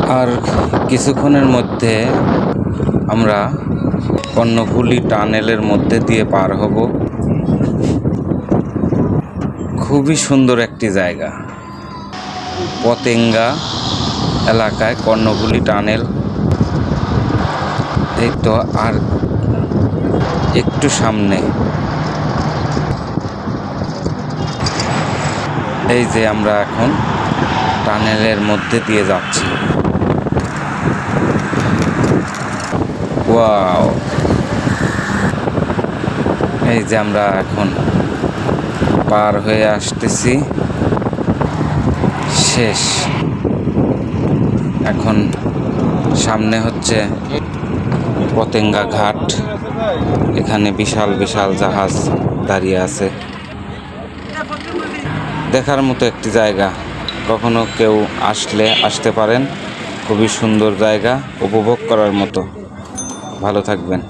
আর কিছুক্ষণের মধ্যে আমরা কর্ণফুলী টানেলের মধ্যে দিয়ে পার হব। খুবই সুন্দর একটি জায়গা, পতেঙ্গা এলাকায় কর্ণফুলী টানেল। এই তো আর একটু সামনে, এই যে আমরা এখন টানেলের মধ্যে দিয়ে যাচ্ছি। ওয়াও, এই যে আমরা এখন পার হয়ে আসতেছি, শেষ। এখন সামনে হচ্ছে পতেঙ্গা ঘাট। এখানে বিশাল বিশাল জাহাজ দাঁড়িয়ে আছে। দেখার মতো একটি জায়গা, কখনো কেউ আসলে আসতে পারেন। খুবই সুন্দর জায়গা, উপভোগ করার মতো। ভালো থাকবেন।